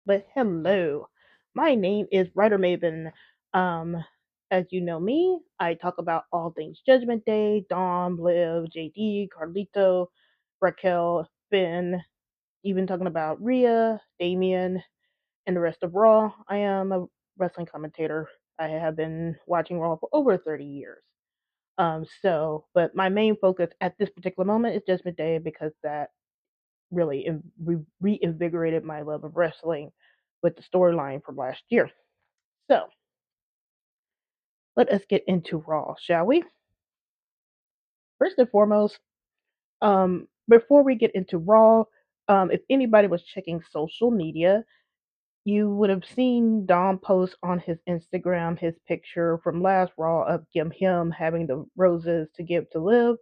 But hello, my name is WriterMaven. Um, as you know me, I talk about all things Judgment Day, Dom, Liv, JD, Carlito, Raquel, Finn, even talking about Rhea, Damien, and the rest of Raw. I am a wrestling commentator. I have been watching Raw for over 30 years. But my main focus at this particular moment is Judgment Day because that really reinvigorated my love of wrestling with the storyline from last year. So let us get into Raw, shall we? First and foremost, before we get into Raw, if anybody was checking social media, you would have seen Dom post on his Instagram his picture from last Raw of him having the roses to give to Liv.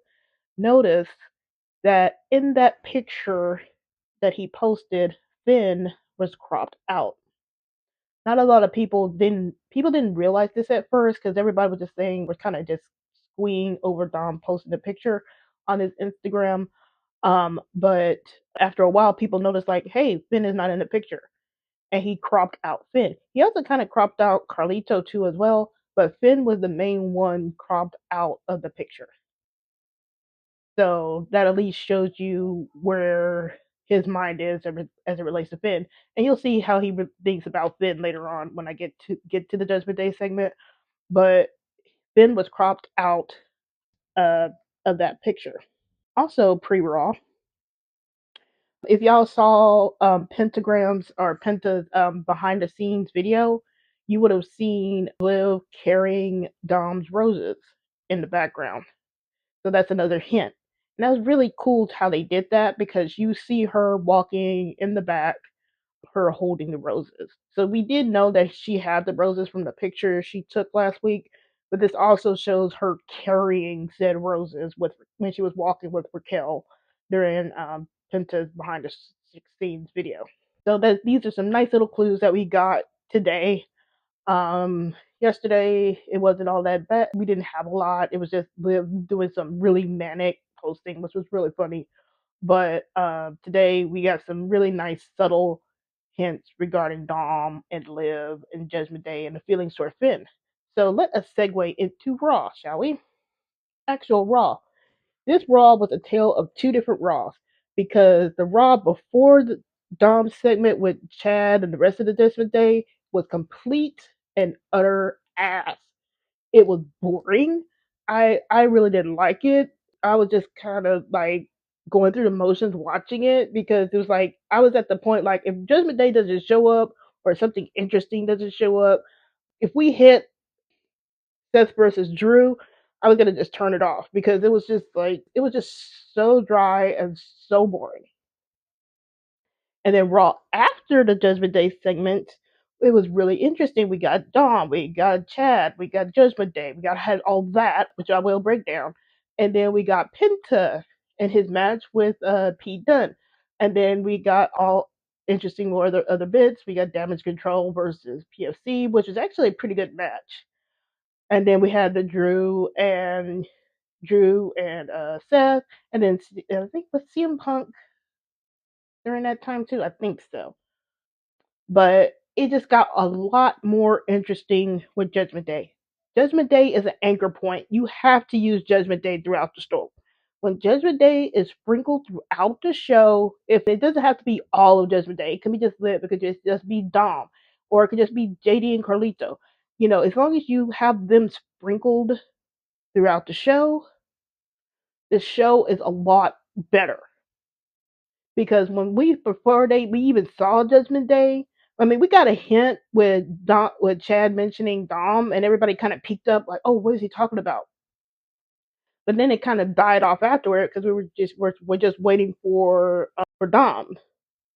Notice that in that picture that he posted, Finn was cropped out. Not a lot of people didn't realize this at first because everybody was just saying was kind of just squeeing over Dom posting the picture on his Instagram. But after a while, people noticed like, hey, Finn is not in the picture, and he cropped out Finn. He also kind of cropped out Carlito too as well, but Finn was the main one cropped out of the picture. So that at least shows you where his mind is as it relates to Finn, and you'll see how he thinks about Finn later on when I get to the Judgment Day segment. But Finn was cropped out uh, of that picture. Also, pre-Raw, if y'all saw Pentagram's or Penta's behind the scenes video, you would have seen Liv carrying Dom's roses in the background. So that's another hint. And that was really cool how they did that because you see her walking in the back, her holding the roses. So we did know that she had the roses from the picture she took last week, but this also shows her carrying said roses with when she was walking with Raquel during Penta's behind the scenes video. So that these are some nice little clues that we got today. Yesterday it wasn't all that bad. We didn't have a lot. It was just Liv doing some really manic posting, which was really funny. But today we got some really nice subtle hints regarding Dom and Liv and Judgment Day and the feelings toward Finn. So let us segue into Raw, shall we? Actual Raw. This Raw was a tale of two different Raws because the Raw before the Dom segment with Chad and the rest of the Judgment Day was complete and utter ass. It was boring. I really didn't like it. I was just kind of like going through the motions watching it because it was like I was at the point like if Judgment Day doesn't show up or something interesting doesn't show up, if we hit Seth versus Drew, I was gonna just turn it off because it was just so dry and so boring. And then Raw after the Judgment Day segment, it was really interesting. We got Dom, we got Chad, we got Judgment Day, we got had all that, which I will break down. And then we got Penta and his match with Pete Dunne. And then we got all interesting more other bits. We got Damage Control versus PFC, which is actually a pretty good match. And then we had the Drew and Seth, and then I think with CM Punk during that time too. I think so. But it just got a lot more interesting with Judgment Day. Judgment Day is an anchor point. You have to use Judgment Day throughout the story. When Judgment Day is sprinkled throughout the show, if it doesn't have to be all of Judgment Day, it can be just Liv, it could just be Dom, or it could just be JD and Carlito. You know, as long as you have them sprinkled throughout the show is a lot better because when we before they we even saw Judgment Day, I mean, we got a hint with Dom, with Chad mentioning Dom, and everybody kind of peeked up like, "Oh, what is he talking about?" But then it kind of died off afterward because we're just waiting for Dom,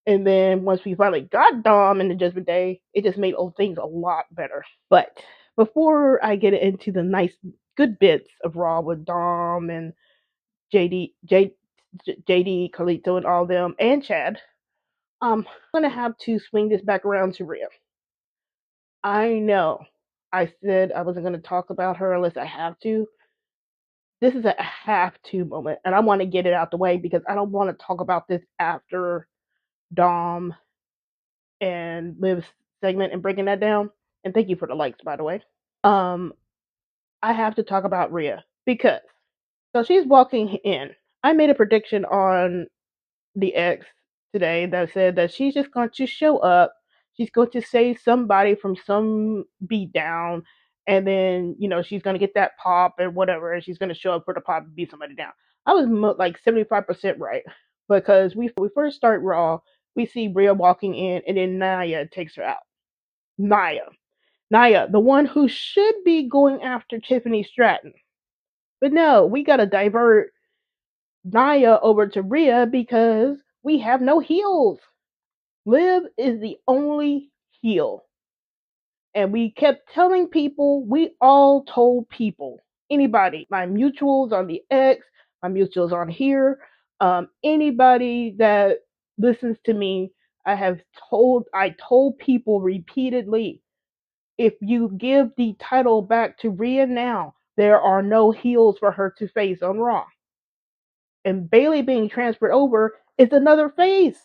and then once we finally got Dom in the Judgment Day, it just made old things a lot better. But before I get into the nice good bits of Raw with Dom and JD, J, JD, Carlito, and all them, and Chad, I'm gonna have to swing this back around to Rhea. I know I said I wasn't gonna talk about her unless I have to. This is a have to moment, and I want to get it out the way because I don't want to talk about this after Dom and Liv's segment and breaking that down. And thank you for the likes, by the way. Um, I have to talk about Ria because so she's walking in. I made a prediction on the X today that said that she's just going to show up. She's going to save somebody from some beatdown, and then she's going to get that pop and whatever, and she's going to show up for the pop and beat somebody down. I was like 75% right because we first start Raw, we see Bria walking in, and then Nia takes her out. Nia, Nia, the one who should be going after Tiffany Stratton, but no, we got to divert Nia over to Rhea because we have no heels. Liv is the only heel. And we kept telling people, we all told people, anybody, my mutuals on the X, my mutuals on here, anybody that listens to me, I told people repeatedly, if you give the title back to Rhea now, there are no heels for her to face on Raw. And Bayley being transferred over is another face.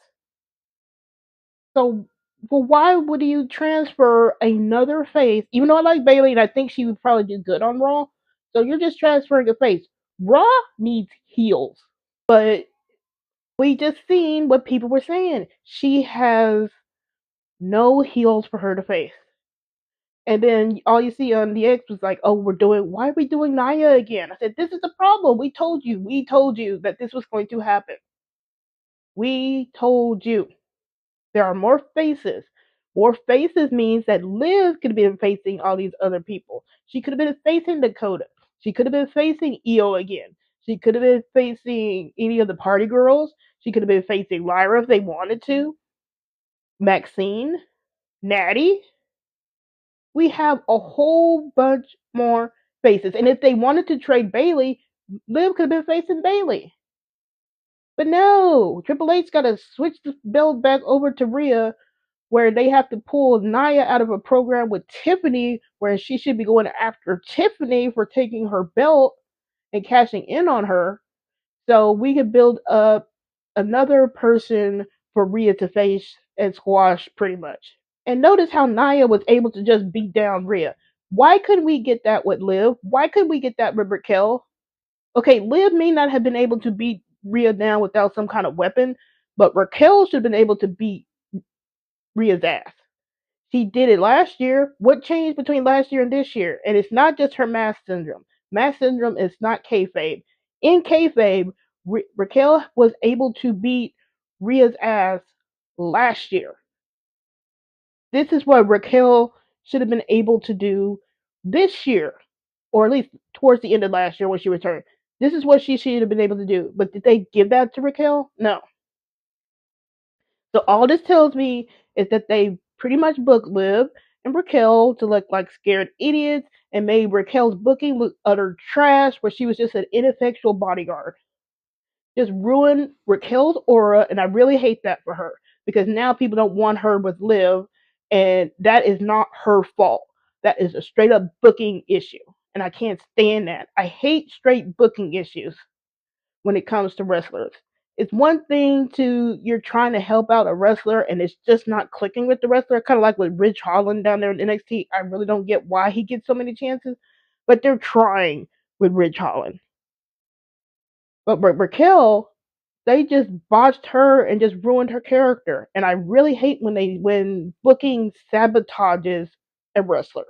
So, well, why would you transfer another face? Even though I like Bayley and I think she would probably do good on Raw, so you're just transferring a face. Raw needs heels, but we just seen what people were saying. She has no heels for her to face. And then all you see on the X was like, oh, why are we doing Nia again? I said, this is the problem. We told you that this was going to happen. We told you. There are more faces. More faces means that Liv could have been facing all these other people. She could have been facing Dakota. She could have been facing Io again. She could have been facing any of the party girls. She could have been facing Lyra if they wanted to. Maxine, Natty. We have a whole bunch more faces. And if they wanted to trade Bayley, Liv could have been facing Bayley. But no, Triple H got to switch the belt back over to Rhea where they have to pull Nia out of a program with Tiffany, where she should be going after Tiffany for taking her belt and cashing in on her. So we could build up another person for Rhea to face and squash pretty much. And notice how Nia was able to just beat down Rhea. Why couldn't we get that with Liv? Why couldn't we get that with Raquel? Okay, Liv may not have been able to beat Rhea down without some kind of weapon, but Raquel should have been able to beat Rhea's ass. She did it last year. What changed between last year and this year? And it's not just her mask syndrome. Mask syndrome is not kayfabe. In kayfabe, Raquel was able to beat Rhea's ass last year. This is what Raquel should have been able to do this year, or at least towards the end of last year when she returned. This is what she should have been able to do. But did they give that to Raquel? No. So all this tells me is that they pretty much booked Liv and Raquel to look like scared idiots and made Raquel's booking look utter trash, where she was just an ineffectual bodyguard. Just ruined Raquel's aura, and I really hate that for her because now people don't want her with Liv, and that is not her fault. That is a straight up booking issue, and I can't stand that. I hate straight booking issues when it comes to wrestlers. It's one thing to you're trying to help out a wrestler and it's just not clicking with the wrestler, kind of like with Ridge Holland down there in NXT. I really don't get why he gets so many chances, but they're trying with Ridge Holland. But Raquel, they just botched her and just ruined her character. And I really hate when booking sabotages a wrestler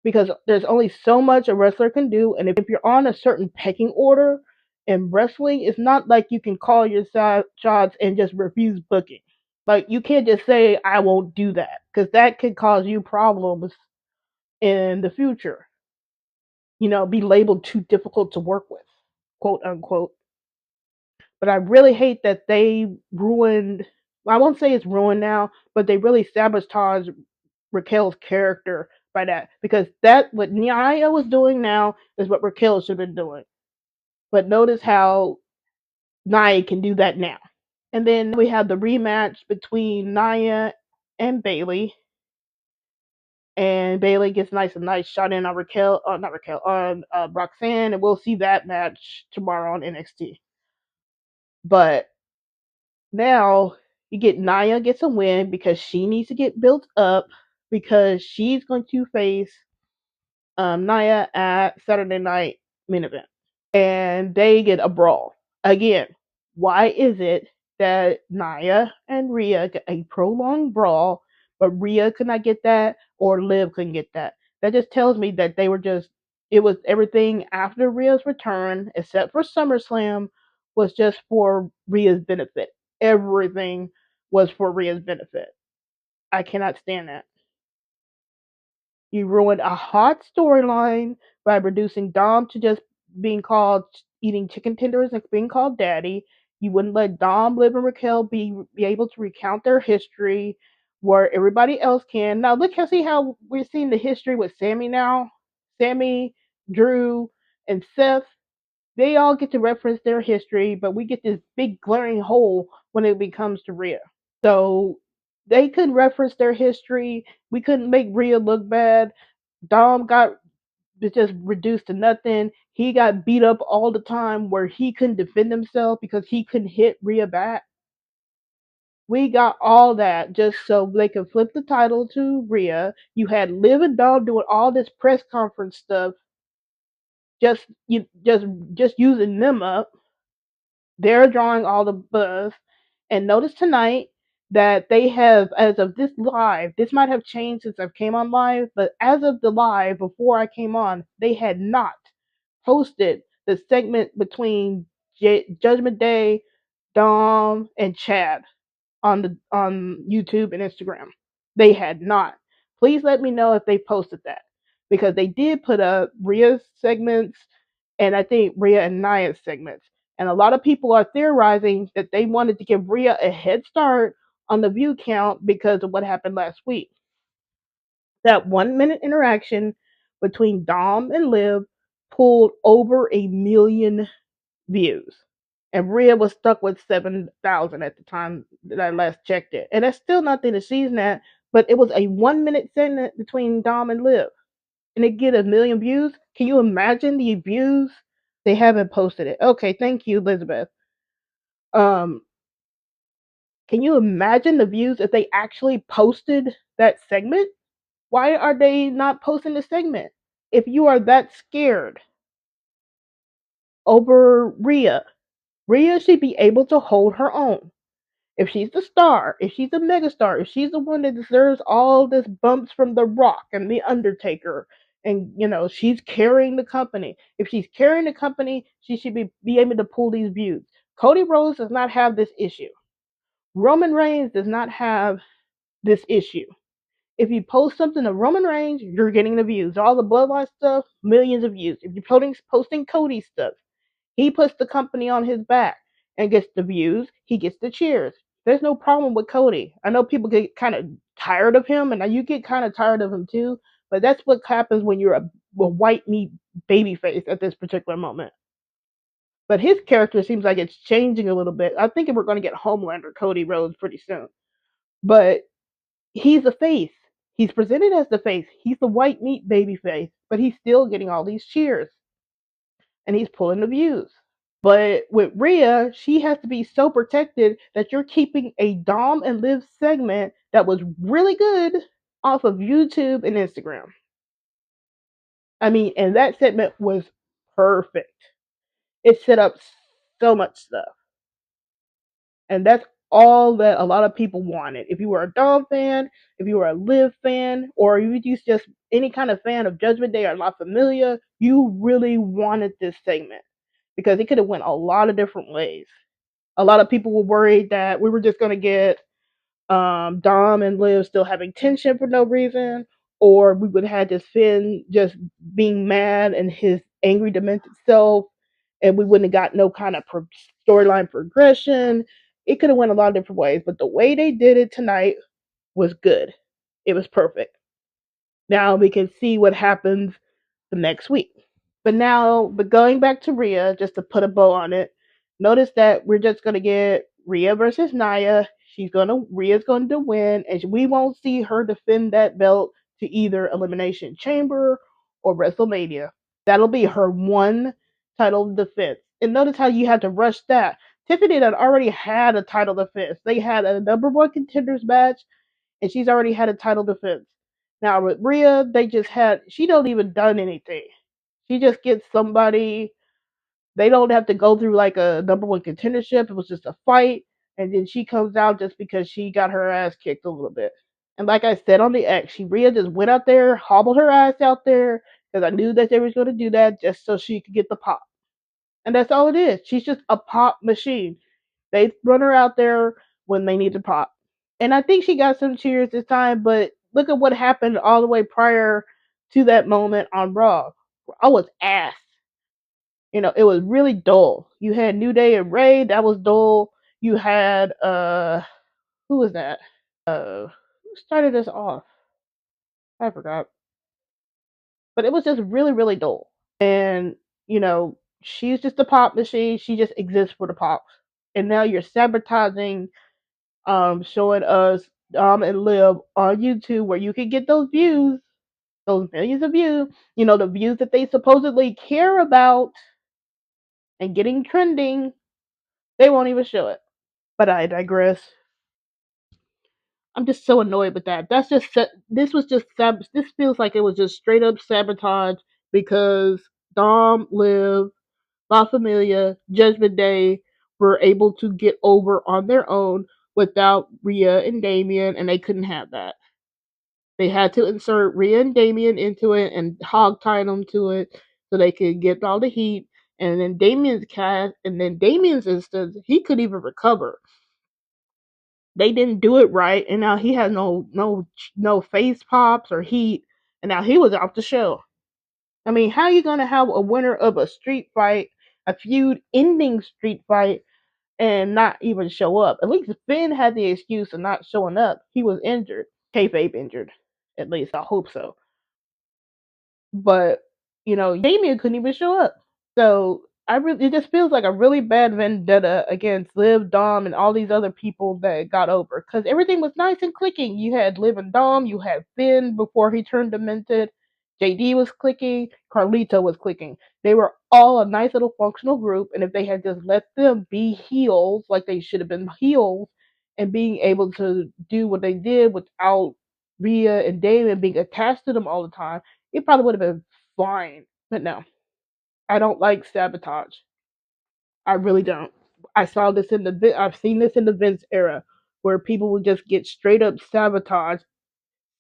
because there's only so much a wrestler can do, and if you're on a certain pecking order in wrestling, it's not like you can call your shots and just refuse booking. Like you can't just say I won't do that because that could cause you problems in the future. Be labeled too difficult to work with, quote unquote. But I really hate that they ruined. Well, I won't say it's ruined now, but they really sabotaged Raquel's character by that because that what Nia was doing now is what Raquel should have been doing. But notice how Nia can do that now. And then we have the rematch between Nia and Bayley. And Bayley gets nice shot in on Raquel, not Raquel, on Roxanne, and we'll see that match tomorrow on NXT. But now You get Nia gets a win because she needs to get built up because she's going to face Nia at Saturday night main event. And they get a brawl. Again, why is it that Nia and Rhea get a prolonged brawl, but Rhea could not get that or Liv couldn't get that? That just tells me that they were just, it was everything after Rhea's return, except for SummerSlam, was just for Rhea's benefit. Everything was for Rhea's benefit. I cannot stand that. You ruined a hot storyline by reducing Dom to just being called eating chicken tenders and being called daddy. You wouldn't let Dom, Liv, and Raquel be able to recount their history where everybody else can. Now look see how we're seeing the history with Sammy now. Sammy, Drew, and Seth, they all get to reference their history, but we get this big glaring hole when it becomes to Rhea. So they couldn't reference their history. We couldn't make Rhea look bad. Dom got just reduced to nothing. He got beat up all the time where he couldn't defend himself because he couldn't hit Rhea back. We got all that just so they could flip the title to Rhea. You had Liv and Dom doing all this press conference stuff, just using them up. They're drawing all the buzz. And notice tonight that they have, as of this live, this might have changed since I came on live, but as of the live before I came on, they had not posted the segment between Judgment Day, Dom, and Chad on YouTube and Instagram. They had not. Please let me know if they posted that because they did put up Rhea's segments and I think Rhea and Nia's segments. And a lot of people are theorizing that they wanted to give Rhea a head start on the view count because of what happened last week. That 1 minute interaction between Dom and Liv pulled over 1 million views. And Rhea was stuck with 7,000 at the time that I last checked it. And that's still nothing to season at, but it was a 1 minute segment between Dom and Liv. And it get 1 million views. Can you imagine the views? They haven't posted it. Okay, thank you, Elizabeth. Um, can you imagine the views if they actually posted that segment? Why are they not posting the segment? If you are that scared over Rhea, Rhea should be able to hold her own. If she's the star, if she's a megastar, if she's the one that deserves all this bumps from The Rock and The Undertaker, and she's carrying the company. If she's carrying the company, she should be able to pull these views. Cody Rhodes does not have this issue. Roman Reigns does not have this issue. If you post something to Roman Reigns, you're getting the views. All the bloodline stuff, millions of views. If you're posting Cody stuff, he puts the company on his back and gets the views. He gets the cheers. There's no problem with Cody. I know people get kind of tired of him, and you get kind of tired of him too. But that's what happens when you're a white meat babyface at this particular moment. But his character seems like it's changing a little bit. I think we're going to get Homelander Cody Rhodes pretty soon. But he's a face. He's presented as the face. He's the white meat babyface, but he's still getting all these cheers. And he's pulling the views. But with Rhea, she has to be so protected that you're keeping a Dom and Liv segment that was really good off of YouTube and Instagram. I mean, and that segment was perfect. It set up so much stuff. And that's all that a lot of people wanted. If you were a Dom fan, if you were a Liv fan, or you just any kind of fan of Judgment Day or La Familia, you really wanted this segment because it could have went a lot of different ways. A lot of people were worried that we were just going to get Dom and Liv still having tension for no reason, or we would have had this Finn just being mad and his angry, demented self, and we wouldn't have got no kind of storyline progression. It could have went a lot of different ways, but the way they did it tonight was good. It was perfect. Now we can see what happens the next week. But going back to Rhea, just to put a bow on it, notice that we're just gonna get Rhea versus Nia. Rhea's going to win, and we won't see her defend that belt to either Elimination Chamber or WrestleMania. That'll be her one title defense. And notice how you had to rush that Tiffany had already had a title defense. They had a number one contenders match, and she's already had a title defense. Now with Rhea, they just had she don't even done anything. She just gets somebody. They don't have to go through like a number one contendership. It was just a fight, and then she comes out just because she got her ass kicked a little bit. And like I said on the X, Rhea just went out there, hobbled her ass out there because I knew that they was going to do that just so she could get the pop. And that's all it is. She's just a pop machine. They run her out there when they need to pop. And I think she got some cheers this time, but look at what happened all the way prior to that moment on Raw. I was ass. It was really dull. You had New Day and Ray, that was dull. You had who was that? Who started us off? I forgot. But it was just really, really dull. And, she's just a pop machine. She just exists for the pops. And now you're sabotaging showing us and Liv on YouTube where you can get those views, those millions of views, the views that they supposedly care about and getting trending, they won't even show it. But I digress. I'm just so annoyed with that. This was just this feels like it was just straight up sabotage because Dom, Liv, La Familia, Judgment Day were able to get over on their own without Rhea and Damien, and they couldn't have that. They had to insert Rhea and Damien into it and hog tie them to it so they could get all the heat. And then Damien's instance, he could even recover. They didn't do it right, and now he had no face pops or heat, and now he was off the show. I mean, how are you gonna have a winner of a street fight, a feud ending street fight, and not even show up? At least Finn had the excuse of not showing up. He was injured, kayfabe injured. At least I hope so. But Damien couldn't even show up. So it just feels like a really bad vendetta against Liv, Dom, and all these other people that got over because everything was nice and clicking. You had Liv and Dom, you had Finn before he turned demented. JD was clicking, Carlito was clicking. They were all a nice little functional group, and if they had just let them be heels like they should have been heels and being able to do what they did without Rhea and Damon being attached to them all the time, it probably would have been fine. But no, I don't like sabotage. I really don't. I've seen this in the Vince era where people would just get straight up sabotage.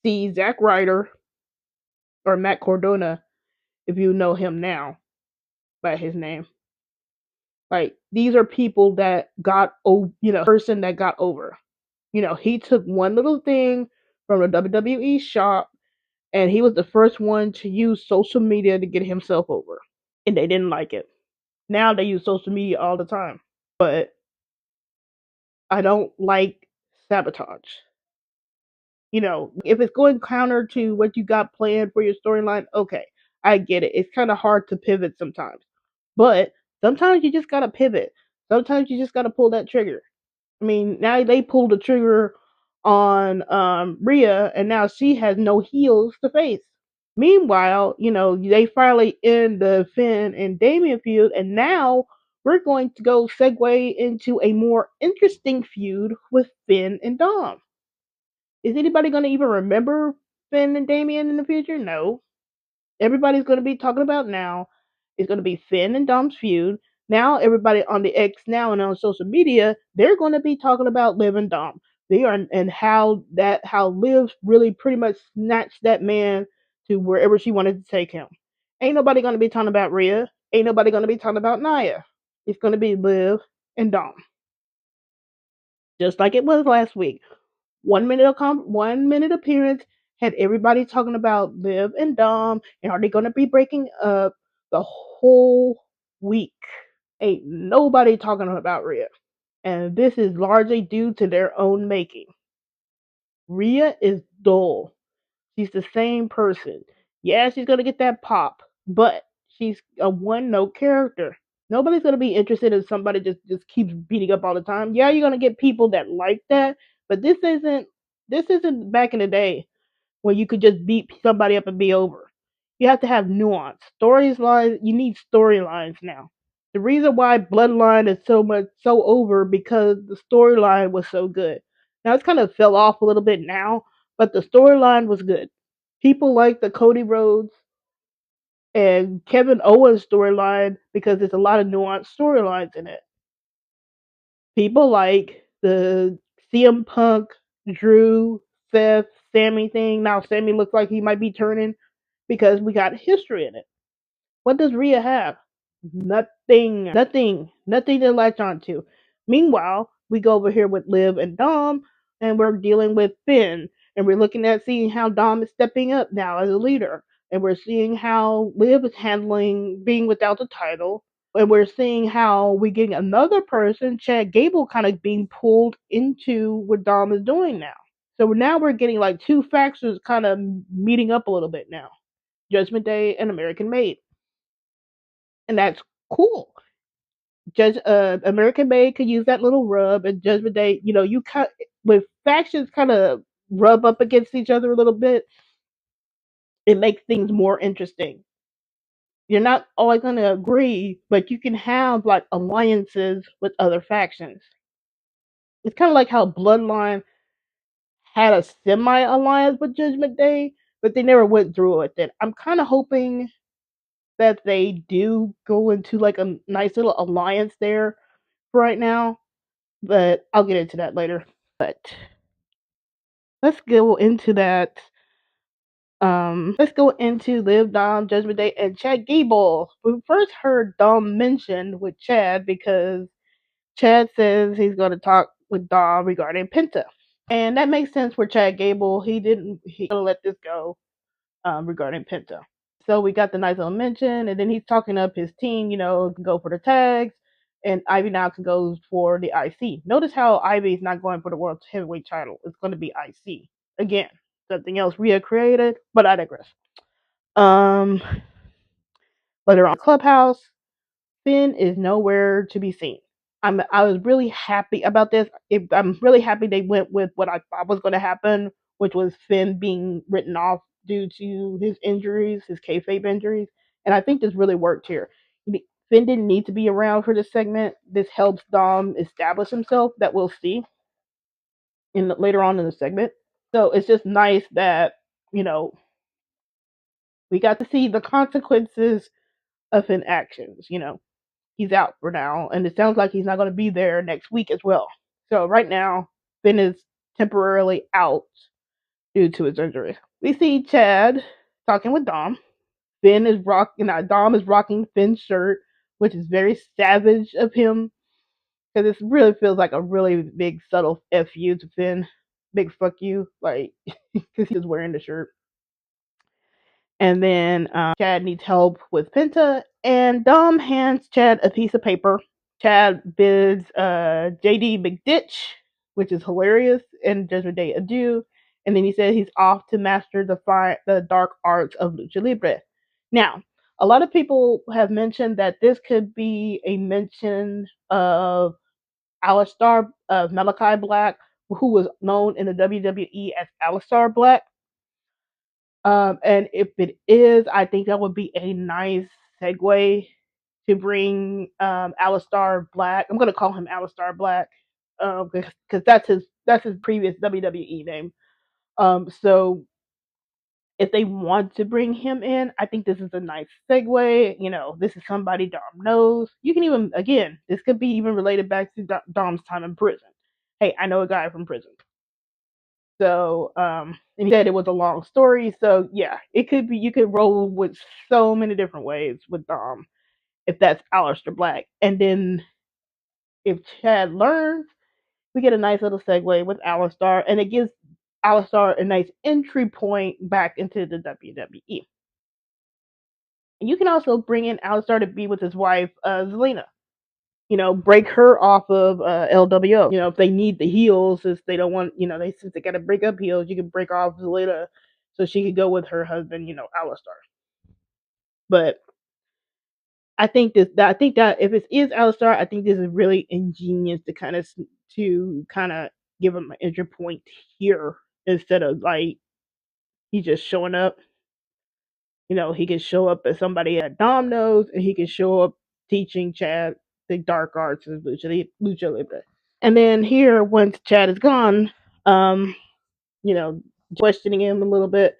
See Zack Ryder or Matt Cardona, if you know him now by his name. Like these are people that got over, person that got over. He took one little thing from the WWE shop and he was the first one to use social media to get himself over. And they didn't like it. Now they use social media all the time. But I don't like sabotage. If it's going counter to what you got planned for your storyline, okay, I get it. It's kind of hard to pivot sometimes. But sometimes you just gotta pivot. Sometimes you just gotta pull that trigger. I mean, now they pulled the trigger on Rhea, and now she has no heels to face. Meanwhile, they finally end the Finn and Damien feud, and now we're going to go segue into a more interesting feud with Finn and Dom. Is anybody going to even remember Finn and Damien in the future? No. Everybody's going to be talking about now is going to be Finn and Dom's feud. Now everybody on the X now and on social media, they're going to be talking about Liv and Dom. They are and how Liv really pretty much snatched that man to wherever she wanted to take him. Ain't nobody going to be talking about Rhea. Ain't nobody going to be talking about Nia. It's going to be Liv and Dom. Just like it was last week. 1 minute appearance had everybody talking about Liv and Dom and are they going to be breaking up the whole week. Ain't nobody talking about Rhea. And this is largely due to their own making. Rhea is dull. She's the same person. Yeah, she's going to get that pop, but she's a one note character. Nobody's going to be interested in somebody just keeps beating up all the time. Yeah, you're going to get people that like that, but this isn't back in the day where you could just beat somebody up and be over. You have to have nuance. Storylines, you need storylines now The reason why Bloodline is so over because the storyline was so good. Now it's kind of fell off a little bit now, but the storyline was good. People like the Cody Rhodes and Kevin Owens storyline because there's a lot of nuanced storylines in it. People like the CM Punk, Drew, Seth, Sammy thing. Now Sammy looks like he might be turning because we got history in it. What does Rhea have? Nothing. Nothing. Nothing to latch on to. Meanwhile, we go over here with Liv and Dom, and we're dealing with Finn, and we're looking at seeing how Dom is stepping up now as a leader, and we're seeing how Liv is handling being without the title, and we're seeing how we getting another person, Chad Gable, kind of being pulled into what Dom is doing now. So now we're getting like two factions kind of meeting up a little bit now. Judgment Day and American Made. And that's cool. Judge American Made could use that little rub, and Judgment Day, you cut with factions kind of rub up against each other a little bit. It makes things more interesting. You're not always going to agree, but you can have like alliances with other factions. It's kind of like how Bloodline had a semi alliance with Judgment Day, but they never went through with it. I'm kind of hoping that they do go into like a nice little alliance there for right now, but I'll get into that later. But let's go into that. Let's go into Liv, Dom, Judgment Day, and Chad Gable. We first heard Dom mentioned with Chad because Chad says he's going to talk with Dom regarding Penta, and that makes sense for Chad Gable. He gonna let this go regarding Penta. So we got the nice little mention, and then he's talking up his team, can go for the tags, and Ivy now can go for the IC. Notice how Ivy's not going for the World Heavyweight title. It's going to be IC. Again, something else Rhea created, but I digress. Um, Later on, Clubhouse, Finn is nowhere to be seen. I was really happy about this. I'm really happy they went with what I thought was going to happen, which was Finn being written off due to his injuries, his kayfabe injuries, and I think this really worked here. Finn didn't need to be around for this segment. This helps Dom establish himself. That we'll see later on in the segment. So it's just nice that you know we got to see the consequences of Finn actions. He's out for now, and it sounds like he's not going to be there next week as well. So right now, Finn is temporarily out due to his injury. We see Chad talking with Dom. Dom is rocking Finn's shirt, which is very savage of him because this really feels like a really big subtle fu to Finn. Big fuck you, like because he's wearing the shirt. And then Chad needs help with Penta, and Dom hands Chad a piece of paper. Chad bids JD McDitch, which is hilarious, and Judgment Day adieu. And then he said he's off to master the dark arts of Lucha Libre. Now, a lot of people have mentioned that this could be a mention of Alistar, of Malachi Black, who was known in the WWE as Alistar Black. And if it is, I think that would be a nice segue to bring Alistar Black. I'm gonna call him Alistar Black because that's his previous WWE name. So if they want to bring him in, I think this is a nice segue. This is somebody Dom knows. You can even this could be even related back to Dom's time in prison. Hey, I know a guy from prison. So, and he said it was a long story. So yeah, it could be, you could roll with so many different ways with Dom if that's Aleister Black. And then if Chad learns, we get a nice little segue with Alistar, and it gives Alistar a nice entry point back into the WWE. And you can also bring in Alistar to be with his wife, Zelina. Break her off of LWO. If they need the heels, since they don't want, since they got to break up heels, you can break off Zelina so she could go with her husband, Alistar. But I think that if it is Alistar, I think this is really ingenious to kind of give him an entry point here instead of like he just showing up. He can show up as somebody that Dom knows, and he can show up teaching Chad the dark arts of lucha libre. And then here, once Chad is gone, um, questioning him a little bit.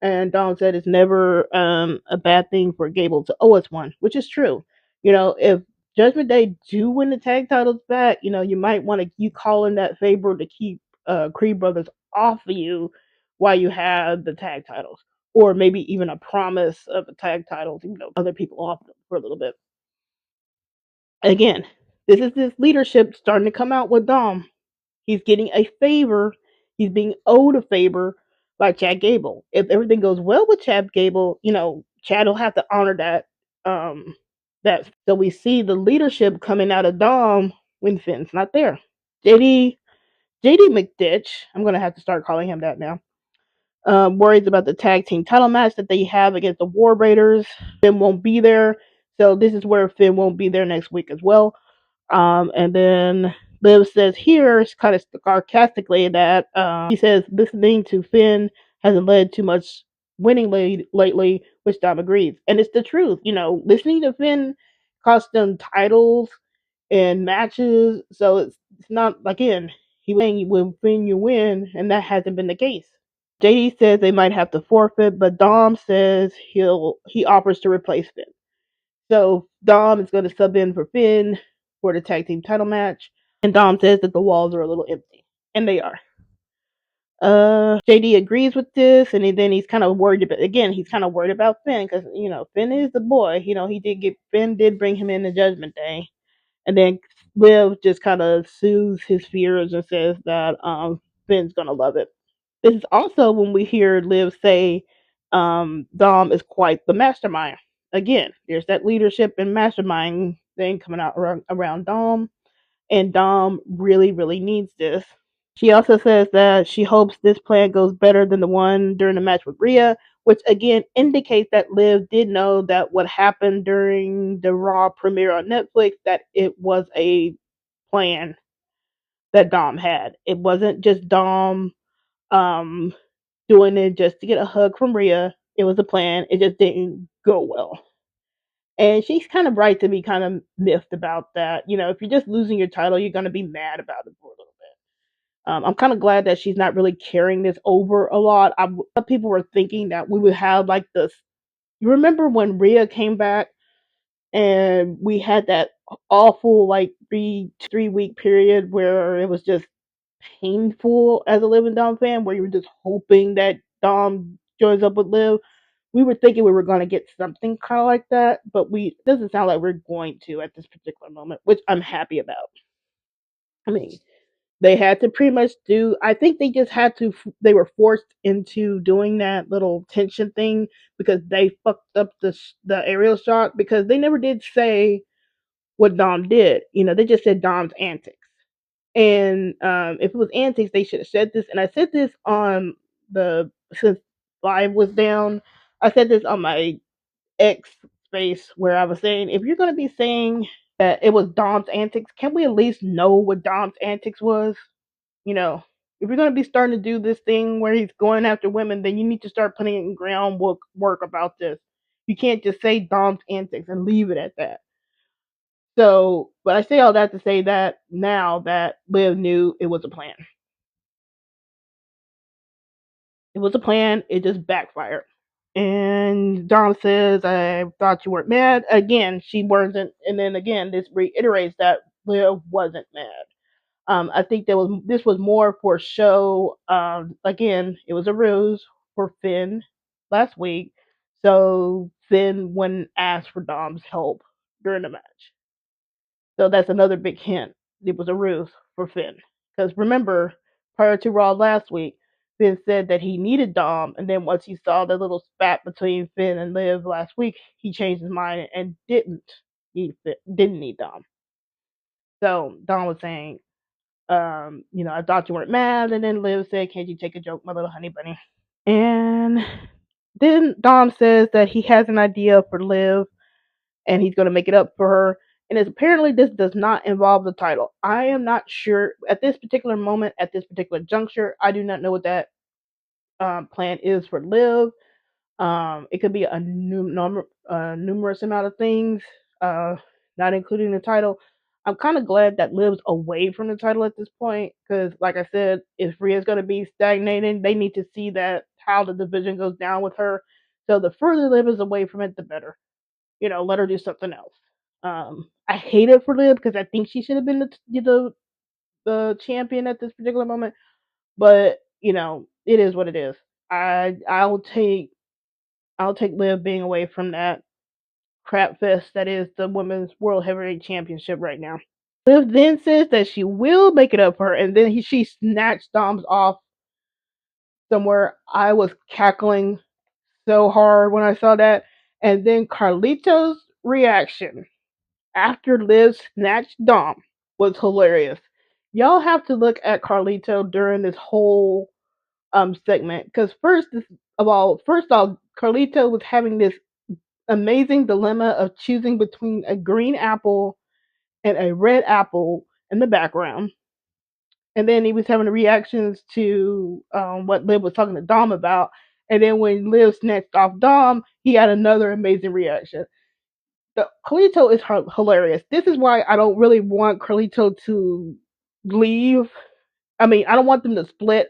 And Dom said it's never a bad thing for Gable to owe us one, which is true. If Judgment Day do win the tag titles back, you might want to you call in that favor to keep Creed Brothers off of you while you have the tag titles, or maybe even a promise of the tag titles, other people off them for a little bit. Again, this is this leadership starting to come out with Dom. He's getting a favor. He's being owed a favor by Chad Gable. If everything goes well with Chad Gable, Chad will have to honor that. So we see the leadership coming out of Dom when Finn's not there. JD JD McDitch, I'm gonna have to start calling him that now. Worries about the tag team title match that they have against the War Raiders. Finn won't be there, so this is where Finn won't be there next week as well. And then Liv says here, kind of sarcastically, that he says listening to Finn hasn't led to much winning lately, which Dom agrees. And it's the truth. Listening to Finn cost them titles and matches. So it's not, again, he was saying when Finn you win, and that hasn't been the case. JD says they might have to forfeit, but Dom says he offers to replace Finn. So Dom is going to sub in for Finn for the tag team title match, and Dom says that the walls are a little empty, and they are. JD agrees with this, and then he's kind of worried about. Again, he's kind of worried about Finn because Finn is the boy. Finn did bring him in the Judgment Day, and then Liv just kind of soothes his fears and says that Finn's gonna love it. This is also when we hear Liv say Dom is quite the mastermind. Again, there's that leadership and mastermind thing coming out around Dom, and Dom really, really needs this. She also says that she hopes this plan goes better than the one during the match with Ria, which again indicates that Liv did know that what happened during the Raw premiere on Netflix, that it was a plan that Dom had. It wasn't just Dom um, doing it just to get a hug from Rhea. It was a plan. It just didn't go well. And she's kind of right to be kind of miffed about that. If you're just losing your title, you're going to be mad about it for a little bit. I'm kind of glad that she's not really carrying this over a lot. People were thinking that we would have like this. You remember when Rhea came back and we had that awful like 3 week period where it was just painful as a Living Dom fan, where you were just hoping that Dom joins up with Liv. We were thinking we were going to get something kind of like that, but it doesn't sound like we're going to at this particular moment, which I'm happy about. I mean, they had to pretty much do. I think they just had to. They were forced into doing that little tension thing because they fucked up the aerial shot, because they never did say what Dom did. They just said Dom's antics. And if it was antics, they should have said this. And I said this on since live was down, I said this on my X space, where I was saying, if you're going to be saying that it was Dom's antics, can we at least know what Dom's antics was? If you're going to be starting to do this thing where he's going after women, then you need to start putting in groundwork about this. You can't just say Dom's antics and leave it at that. So, but I say all that to say that now that Liv knew it was a plan. It was a plan, it just backfired. And Dom says, I thought you weren't mad. Again, she wasn't. And then again, this reiterates that Liv wasn't mad. I think this was more for show. Again, it was a ruse for Finn last week. So Finn wouldn't ask for Dom's help during the match. So that's another big hint. It was a ruse for Finn. Because remember, prior to Raw last week, Finn said that he needed Dom, and then once he saw the little spat between Finn and Liv last week, he changed his mind and didn't need Dom. So Dom was saying, I thought you weren't mad, and then Liv said, can't you take a joke, my little honey bunny? And then Dom says that he has an idea for Liv, and he's going to make it up for her. And apparently this does not involve the title. I am not sure at this particular moment, at this particular juncture. I do not know what that plan is for Liv. It could be a numerous amount of things. not including the title. I'm kind of glad that Liv's away from the title at this point because, like I said, if Rhea's going to be stagnating, they need to see that how the division goes down with her. So the further Liv is away from it, the better. Let her do something else. I hate it for Liv because I think she should have been the champion at this particular moment. But it is what it is. I'll take Liv being away from that crap fest that is the Women's World Heavyweight Championship right now. Liv then says that she will make it up for her, and then she snatched Dom's off somewhere. I was cackling so hard when I saw that. And then Carlito's reaction after Liv snatched Dom was hilarious. Y'all have to look at Carlito during this whole segment because first off, Carlito was having this amazing dilemma of choosing between a green apple and a red apple in the background. And then he was having the reactions to what Liv was talking to Dom about. And then when Liv snatched off Dom, he had another amazing reaction. The Carlito is hilarious. This is why I don't really want Carlito to leave. I mean, I don't want them to split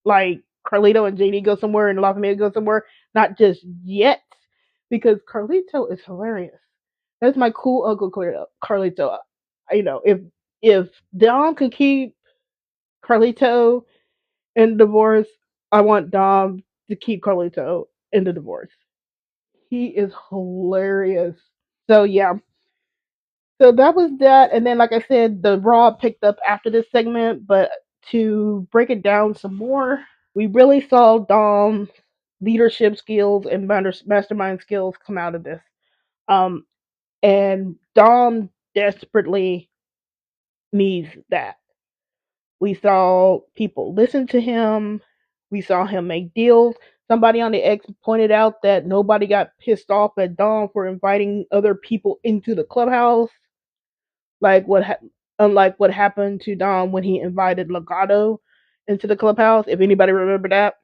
like Carlito and JD go somewhere and La Familia go somewhere. Not just yet, because Carlito is hilarious. That's my cool uncle Carlito. If Dom could keep Carlito in divorce, I want Dom to keep Carlito in the divorce. He is hilarious. So yeah, so that was that, and then like I said, the Raw picked up after this segment. But to break it down some more, we really saw Dom's leadership skills and mastermind skills come out of this. Um, and Dom desperately needs that. We saw people listen to him. We saw him make deals. Somebody on the X pointed out that nobody got pissed off at Dom for inviting other people into the clubhouse, like unlike what happened to Dom when he invited Legato into the clubhouse. If anybody remember that,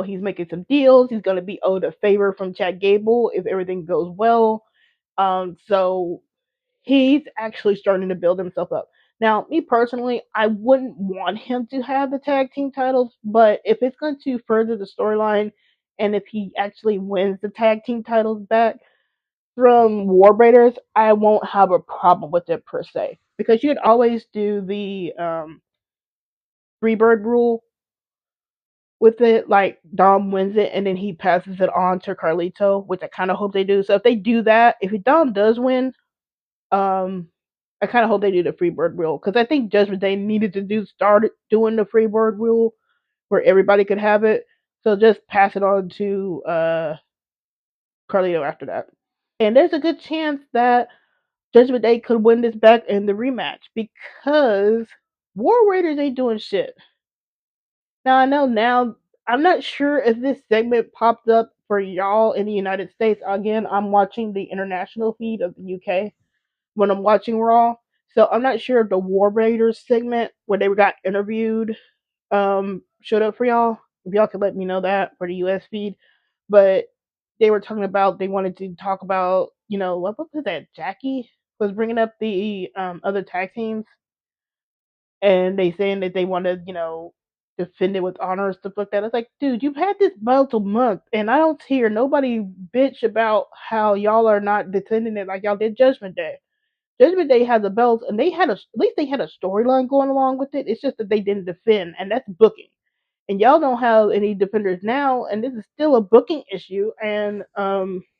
he's making some deals. He's going to be owed a favor from Chad Gable if everything goes well. So he's actually starting to build himself up. Now, me personally, I wouldn't want him to have the tag team titles, but if it's going to further the storyline and if he actually wins the tag team titles back from War Raiders, I won't have a problem with it per se. Because you could always do the Freebird rule with it, like Dom wins it and then he passes it on to Carlito, which I kind of hope they do. So if they do that, if Dom does win, um, I kind of hope they do the Freebird rule because I think Judgment Day needed to start doing the Freebird rule where everybody could have it. So just pass it on to Carlito after that. And there's a good chance that Judgment Day could win this back in the rematch because War Raiders ain't doing shit. Now I know I'm not sure if this segment popped up for y'all in the United States. Again, I'm watching the international feed of the UK when I'm watching Raw. So I'm not sure if the War Raiders segment where they got interviewed showed up for y'all. If y'all could let me know that for the US feed. But they were talking about they wanted to talk about, what was that? Jackie was bringing up the other tag teams and they saying that they want to, defend it with honor and stuff like that. It's like, dude, you've had this belt a month, and I don't hear nobody bitch about how y'all are not defending it like y'all did Judgment Day. Judgment Day had the belts, and at least they had a storyline going along with it. It's just that they didn't defend, and that's booking. And y'all don't have any defenders now, and this is still a booking issue, and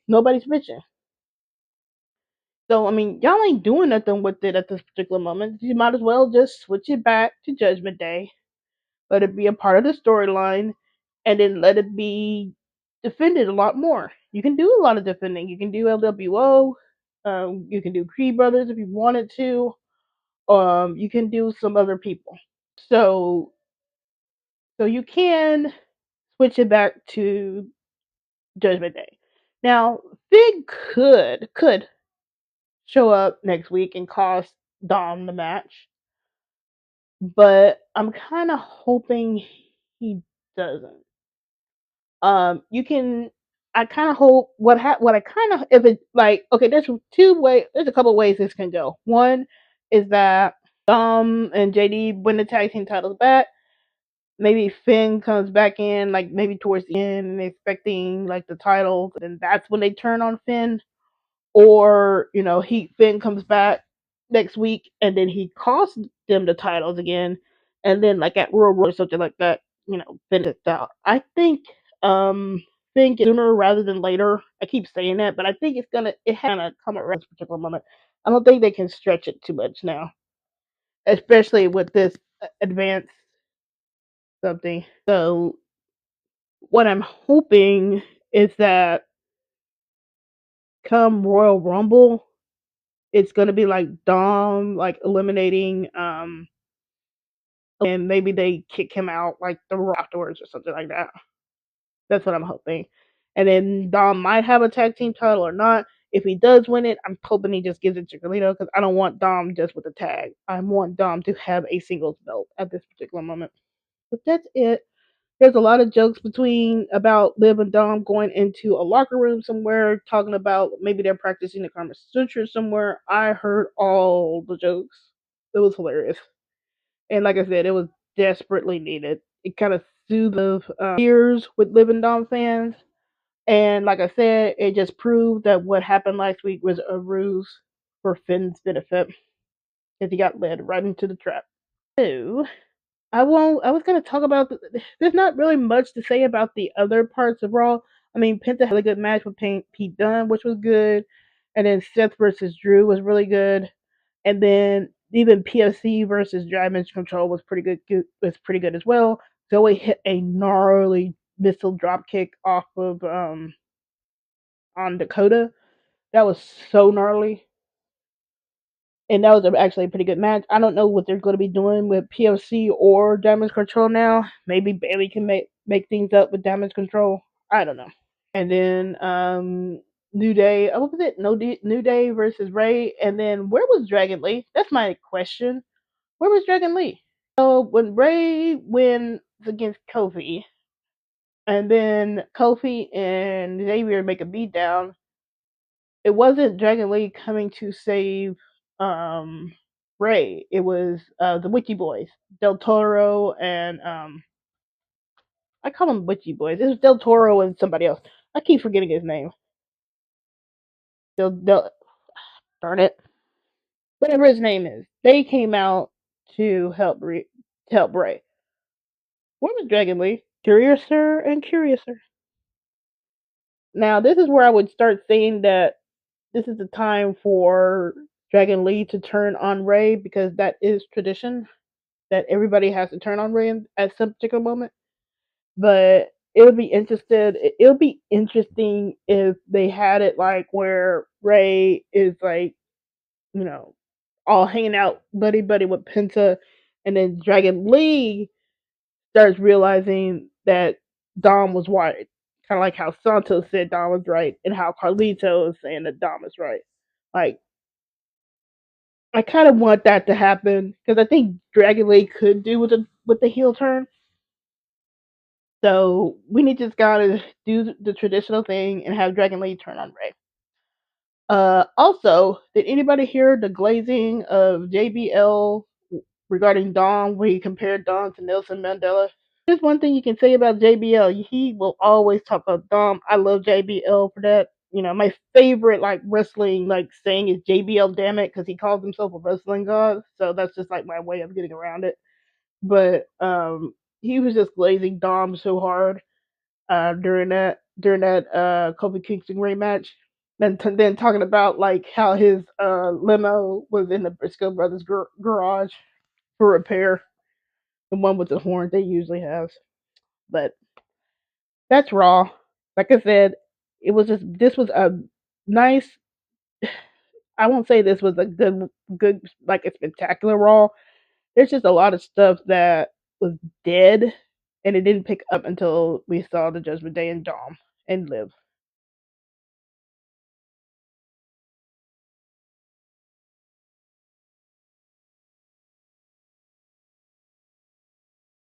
nobody's bitching. So I mean, y'all ain't doing nothing with it at this particular moment. You might as well just switch it back to Judgment Day, let it be a part of the storyline, and then let it be defended a lot more. You can do a lot of defending. You can do LWO. You can do Creed Brothers if you wanted to. You can do some other people. So you can switch it back to Judgment Day. Now, Fig could show up next week and cost Dom the match, but I'm kind of hoping he doesn't. You can. I kind of hope what I kind of if it like okay, there's a couple ways this can go. One is that and JD win the tag team titles back. Maybe Finn comes back in like maybe towards the end and expecting like the titles, and that's when they turn on Finn. Or he Finn comes back next week and then he costs them the titles again, and then like at Royal Rumble or something like that, Finn is out. I think Finn gets sooner rather than later. I keep saying that, but I think it has to come around this particular moment. I don't think they can stretch it too much now, especially with this advanced something. So what I'm hoping is that come Royal Rumble, it's gonna be like Dom like eliminating and maybe they kick him out like the Raw afterwards or something like that. That's what I'm hoping. And then Dom might have a tag team title or not. If he does win it, I'm hoping he just gives it to Carlito because I don't want Dom just with a tag. I want Dom to have a singles belt at this particular moment. But that's it. There's a lot of jokes about Liv and Dom going into a locker room somewhere, talking about maybe they're practicing the Karma Sutra somewhere. I heard all the jokes. It was hilarious. And like I said, it was desperately needed. It kind of soothed the fears with Liv and Dom fans. And like I said, it just proved that what happened last week was a ruse for Finn's benefit because he got led right into the trap. So, I won't. I was gonna talk about. There's not really much to say about the other parts of Raw. I mean, Penta had a good match with Pete Dunne, which was good, and then Seth versus Drew was really good, and then even PFC versus Diamond Control was pretty good. Was pretty good as well. Zoe hit a gnarly missile drop kick off of on Dakota. That was so gnarly. And that was actually a pretty good match. I don't know what they're going to be doing with PLC or Damage Control now. Maybe Bailey can make things up with Damage Control. I don't know. And then New Day. What was it? New Day versus Ray. And then where was Dragon Lee? That's my question. Where was Dragon Lee? So when Ray wins against Kofi, and then Kofi and Xavier make a beatdown, it wasn't Dragon Lee coming to save um Ray. It was the Witchy Boys, Del Toro and I call them Witchy Boys. It was Del Toro and somebody else. I keep forgetting his name. Del darn it, whatever his name is. They came out to help Ray. Where was Dragon Lee? Curiouser and Curiouser. Now this is where I would start saying that this is the time for Dragon Lee to turn on Ray because that is tradition that everybody has to turn on Ray at some particular moment. But it would be interesting if they had it like where Ray is like, you know, all hanging out buddy buddy with Penta, and then Dragon Lee starts realizing that Dom was right. Kind of like how Santos said Dom was right, and how Carlito is saying that Dom is right. Like, I kind of want that to happen because I think Dragon Lee could do with the heel turn. So we need to just gotta do the traditional thing and have Dragon Lee turn on Ray. Also, did anybody hear the glazing of JBL regarding Dom, where he compared Dom to Nelson Mandela? There's one thing you can say about JBL. He will always talk about Dom. I love JBL for that. My favorite like wrestling like saying is JBL damn it because he calls himself a wrestling god. So that's just like my way of getting around it. But he was just glazing Dom so hard during that Kofi Kingston Ray match. And then talking about like how his limo was in the Briscoe brothers garage for repair, the one with the horn they usually have. But that's Raw. Like I said, this was a nice. I won't say this was a good like a spectacular Raw. There's just a lot of stuff that was dead, and it didn't pick up until we saw the Judgment Day and Dom and Liv.